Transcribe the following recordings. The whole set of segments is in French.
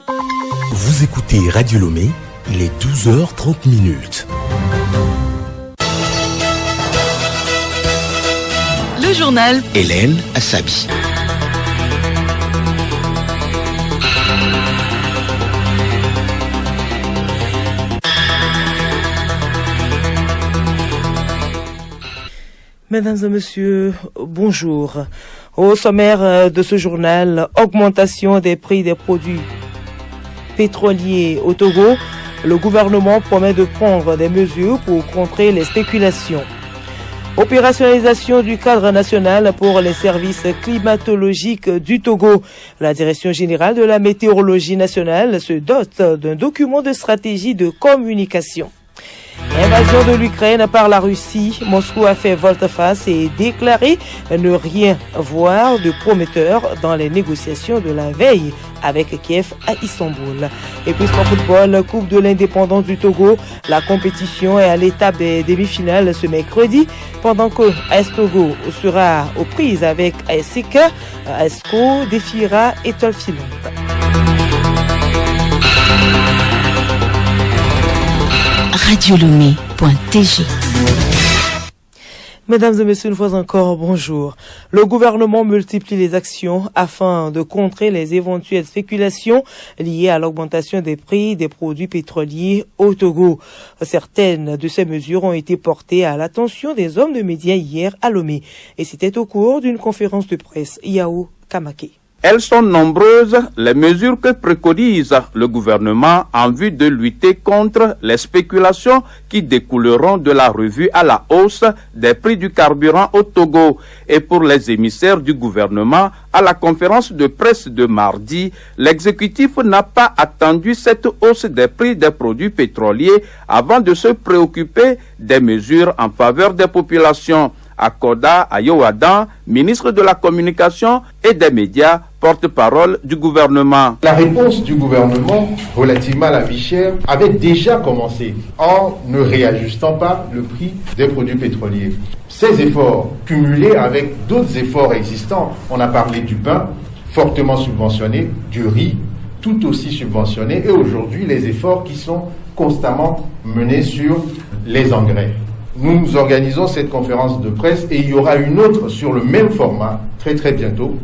Vous écoutez Radio Lomé, il est 12h30. Le journal Hélène Assabi. Mesdames et messieurs, bonjour. Au sommaire de ce journal, augmentation des prix des produits pétroliers au Togo. Le gouvernement promet de prendre des mesures pour contrer les spéculations. Opérationnalisation du cadre national pour les services climatologiques du Togo. La Direction générale de la météorologie nationale se dote d'un document de stratégie de communication. Invasion de l'Ukraine par la Russie, Moscou a fait volte-face et déclaré ne rien voir de prometteur dans les négociations de la veille avec Kiev à Istanbul. Et puis en football, Coupe de l'indépendance du Togo, la compétition est à l'étape des demi-finales ce mercredi, pendant que AS Togo sera aux prises avec ASK, ASCO défiera Étoile Filante. radiolomé.tg. Mesdames et messieurs, une fois encore, bonjour. Le gouvernement multiplie les actions afin de contrer les éventuelles spéculations liées à l'augmentation des prix des produits pétroliers au Togo. Certaines de ces mesures ont été portées à l'attention des hommes de médias hier à Lomé. Et c'était au cours d'une conférence de presse. Yao Kamake. Elles sont nombreuses, les mesures que préconise le gouvernement en vue de lutter contre les spéculations qui découleront de la revue à la hausse des prix du carburant au Togo. Et pour les émissaires du gouvernement, à la conférence de presse de mardi, l'exécutif n'a pas attendu cette hausse des prix des produits pétroliers avant de se préoccuper des mesures en faveur des populations. Akoda Ayowadan, ministre de la Communication et des Médias, porte-parole du gouvernement. La réponse du gouvernement relativement à la vie chère avait déjà commencé en ne réajustant pas le prix des produits pétroliers. Ces efforts, cumulés avec d'autres efforts existants, on a parlé du pain, fortement subventionné, du riz, tout aussi subventionné, et aujourd'hui les efforts qui sont constamment menés sur les engrais. Nous organisons cette conférence de presse et il y aura une autre sur le même format très bientôt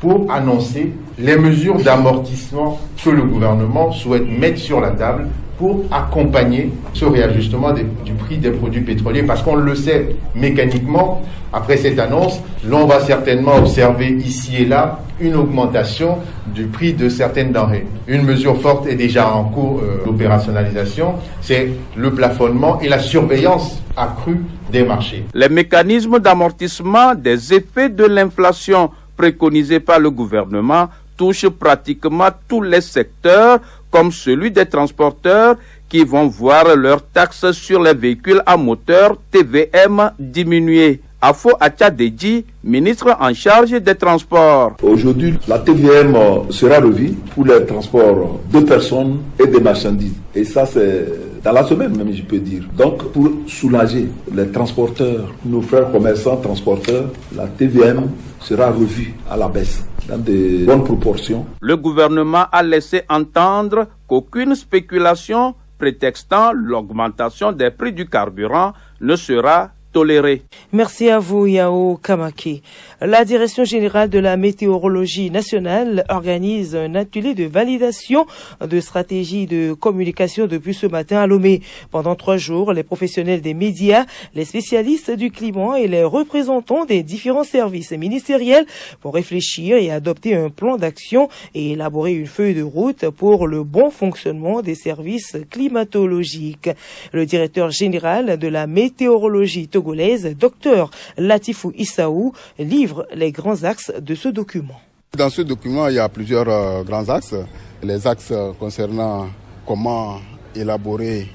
pour annoncer les mesures d'amortissement que le gouvernement souhaite mettre sur la table pour accompagner ce réajustement du prix des produits pétroliers, parce qu'on le sait mécaniquement, après cette annonce, l'on va certainement observer ici et là une augmentation du prix de certaines denrées. Une mesure forte est déjà en cours d'opérationnalisation, c'est le plafonnement et la surveillance accrue des marchés. Les mécanismes d'amortissement des effets de l'inflation préconisés par le gouvernement touchent pratiquement tous les secteurs, comme celui des transporteurs qui vont voir leurs taxes sur les véhicules à moteur TVM diminuer. Afo Atchadeji, ministre en charge des transports. Aujourd'hui, la TVM sera revue pour les transports de personnes et de marchandises. Et ça, c'est dans la semaine même, je peux dire. Donc, pour soulager les transporteurs, nos frères commerçants transporteurs, la TVM sera revue à la baisse dans de bonnes proportions. Le gouvernement a laissé entendre qu'aucune spéculation prétextant l'augmentation des prix du carburant ne sera toléré. Merci à vous, Yao Kamake. La Direction générale de la météorologie nationale organise un atelier de validation de stratégie de communication depuis ce matin à Lomé. Pendant 3 jours, les professionnels des médias, les spécialistes du climat et les représentants des différents services ministériels vont réfléchir et adopter un plan d'action et élaborer une feuille de route pour le bon fonctionnement des services climatologiques. Le directeur général de la météorologie togolaise, Dr Latifou Issaou, livre les grands axes de ce document. Dans ce document, il y a plusieurs grands axes. Les axes concernant comment élaborer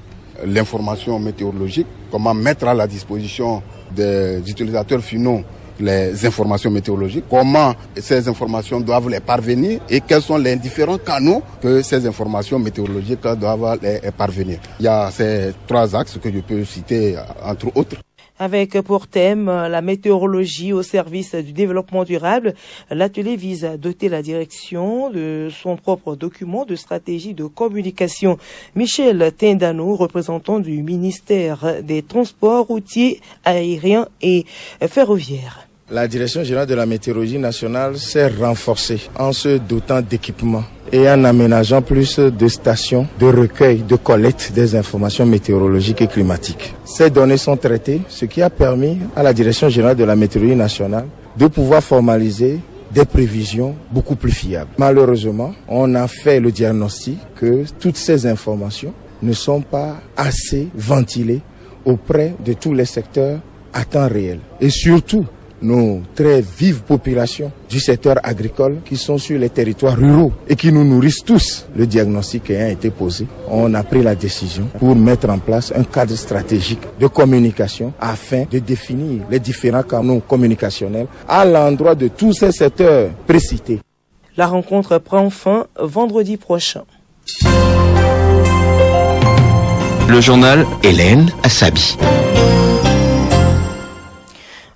l'information météorologique, comment mettre à la disposition des utilisateurs finaux les informations météorologiques, comment ces informations doivent les parvenir et quels sont les différents canaux que ces informations météorologiques doivent les parvenir. Il y a ces 3 axes que je peux citer entre autres. Avec pour thème la météorologie au service du développement durable, l'atelier vise à doter la direction de son propre document de stratégie de communication. Michel Tindano, représentant du ministère des Transports routiers, aériens et ferroviaires. La Direction générale de la météorologie nationale s'est renforcée en se dotant d'équipements et en aménageant plus de stations de recueil, de collecte des informations météorologiques et climatiques. Ces données sont traitées, ce qui a permis à la Direction générale de la météorologie nationale de pouvoir formaliser des prévisions beaucoup plus fiables. Malheureusement, on a fait le diagnostic que toutes ces informations ne sont pas assez ventilées auprès de tous les secteurs à temps réel. Et surtout, nos très vives populations du secteur agricole qui sont sur les territoires ruraux et qui nous nourrissent tous. Le diagnostic ayant été posé, on a pris la décision pour mettre en place un cadre stratégique de communication afin de définir les différents canaux communicationnels à l'endroit de tous ces secteurs précités. La rencontre prend fin vendredi prochain. Le journal Hélène Assabi.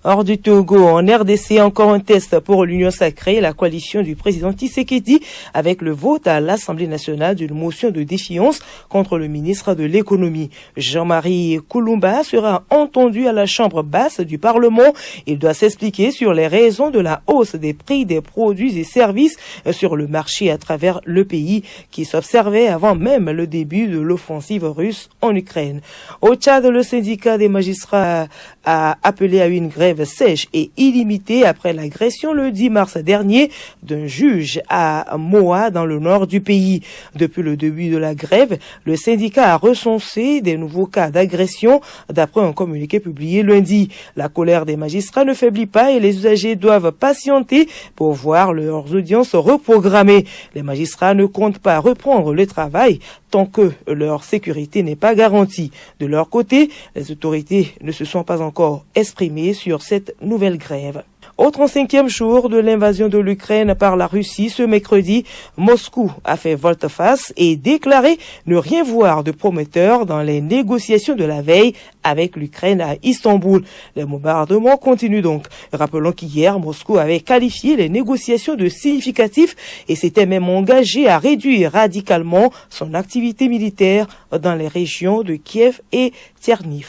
Hors du Togo, en RDC, encore un test pour l'Union sacrée, la coalition du président Tshisekedi, avec le vote à l'Assemblée nationale d'une motion de défiance contre le ministre de l'économie. Jean-Marie Koulumba sera entendu à la chambre basse du Parlement. Il doit s'expliquer sur les raisons de la hausse des prix des produits et services sur le marché à travers le pays, qui s'observait avant même le début de l'offensive russe en Ukraine. Au Tchad, le syndicat des magistrats a appelé à une grève sèche et illimitée après l'agression le 10 mars dernier d'un juge à Moa dans le nord du pays. Depuis le début de la grève, le syndicat a recensé des nouveaux cas d'agression d'après un communiqué publié lundi. La colère des magistrats ne faiblit pas et les usagers doivent patienter pour voir leurs audiences reprogrammées. Les magistrats ne comptent pas reprendre le travail tant que leur sécurité n'est pas garantie. De leur côté, les autorités ne se sont pas encore exprimées sur cette nouvelle grève. Au 35e jour de l'invasion de l'Ukraine par la Russie, ce mercredi, Moscou a fait volte-face et déclaré ne rien voir de prometteur dans les négociations de la veille avec l'Ukraine à Istanbul. Les bombardements continuent donc. Rappelons qu'hier, Moscou avait qualifié les négociations de significatives et s'était même engagé à réduire radicalement son activité militaire dans les régions de Kiev et Tcherniv.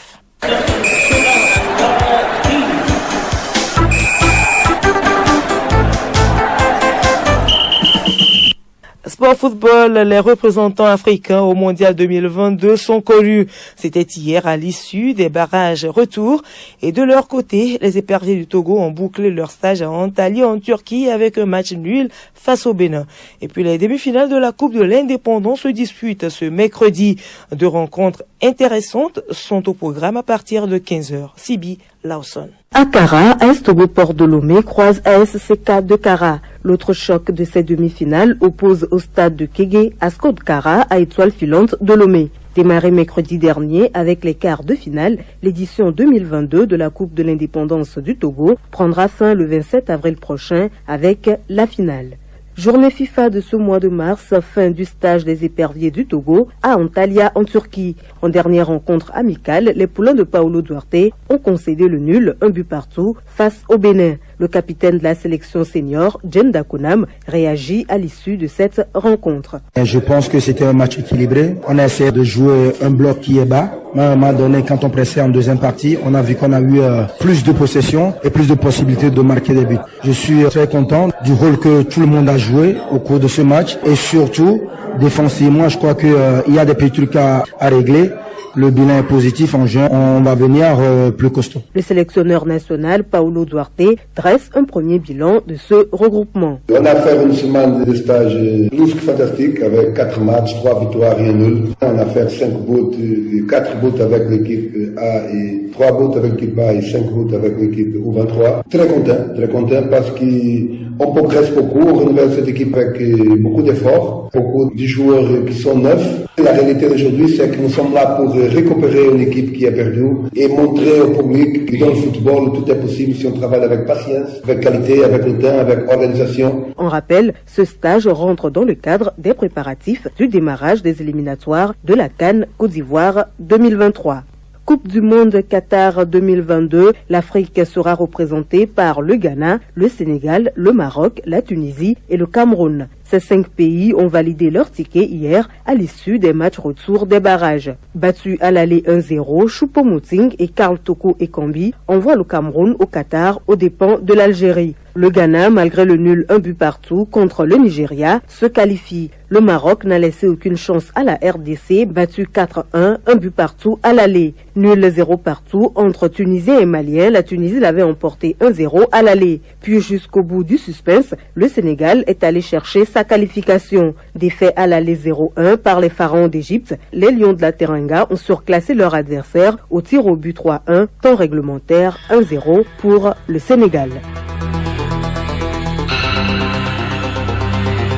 Sport football, les représentants africains au Mondial 2022 sont connus. C'était hier à l'issue des barrages retour. Et de leur côté, les éperviers du Togo ont bouclé leur stage à Antalya en Turquie avec un match nul face au Bénin. Et puis les demi-finales de la Coupe de l'Indépendance se disputent ce mercredi. Deux rencontres intéressantes sont au programme à partir de 15h. Sibi Lawson. Akara, AS Togo Port de Lomé croise ASCK de Kara. L'autre choc de ces demi-finales oppose au stade de Kégué Asco de Kara à Étoile Filante de Lomé. Démarré mercredi dernier avec les quarts de finale, l'édition 2022 de la Coupe de l'Indépendance du Togo prendra fin le 27 avril prochain avec la finale. Journée FIFA de ce mois de mars, fin du stage des éperviers du Togo à Antalya en Turquie. En dernière rencontre amicale, les poulains de Paolo Duarte ont concédé le nul, un but partout, face au Bénin. Le capitaine de la sélection senior, Jem Dakonam, réagit à l'issue de cette rencontre. Je pense que c'était un match équilibré. On a essayé de jouer un bloc qui est bas. Mais à un moment donné, quand on pressait en deuxième partie, on a vu qu'on a eu plus de possession et plus de possibilités de marquer des buts. Je suis très content du rôle que tout le monde a joué au cours de ce match et surtout, défensivement, je crois qu'il y a des petits trucs à régler. Le bilan est positif en juin, on va venir plus costaud. Le sélectionneur national, Paolo Duarte, dresse un premier bilan de ce regroupement. On a fait une semaine de stage plus que fantastique avec 4 matchs, 3 victoires et 1 nul. On a fait 5 buts, 4 buts avec l'équipe A et 3 buts avec l'équipe A et 5 buts avec l'équipe U23. Très content parce qu'on progresse beaucoup, on renouvelle cette équipe avec beaucoup d'efforts, beaucoup de joueurs qui sont neufs. La réalité d'aujourd'hui, c'est que nous sommes là pour récupérer une équipe qui est perdue et montrer au public que dans le football, tout est possible si on travaille avec patience, avec qualité, avec le temps, avec organisation. On rappelle, ce stage rentre dans le cadre des préparatifs du démarrage des éliminatoires de la CAN Côte d'Ivoire 2023. Coupe du monde Qatar 2022, l'Afrique sera représentée par le Ghana, le Sénégal, le Maroc, la Tunisie et le Cameroun. Ces 5 pays ont validé leur ticket hier à l'issue des matchs retour des barrages. Battus à l'aller 1-0, Choupo-Moting et Karl Toko Ekambi envoient le Cameroun au Qatar aux dépens de l'Algérie. Le Ghana, malgré le nul 1 but partout contre le Nigeria, se qualifie. Le Maroc n'a laissé aucune chance à la RDC, battu 4-1, 1 but partout à l'aller. Nul 0 partout entre Tunisiens et Maliens, la Tunisie l'avait emporté 1-0 à l'aller. Puis jusqu'au bout du suspense, le Sénégal est allé chercher sa qualification. Défait à l'aller 0-1 par les pharaons d'Égypte, les Lions de la Teranga ont surclassé leur adversaire au tir au but 3-1, temps réglementaire 1-0 pour le Sénégal.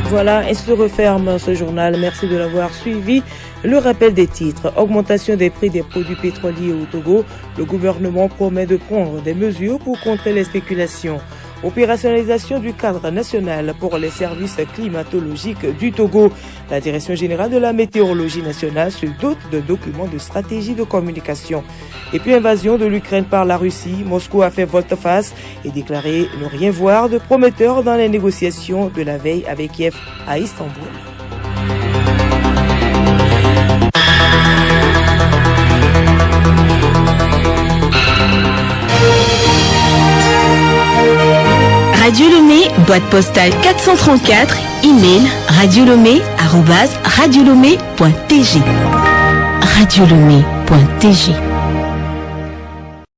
Voilà, et se referme ce journal. Merci de l'avoir suivi. Le rappel des titres. Augmentation des prix des produits pétroliers au Togo. Le gouvernement promet de prendre des mesures pour contrer les spéculations. Opérationnalisation du cadre national pour les services climatologiques du Togo. La Direction générale de la météorologie nationale se dote de documents de stratégie de communication. Et puis invasion de l'Ukraine par la Russie. Moscou a fait volte-face et déclaré ne rien voir de prometteur dans les négociations de la veille avec Kiev à Istanbul. Radio Lomé, boîte postale 434, email radiolomé@radiolomé.tg. radiolomé.tg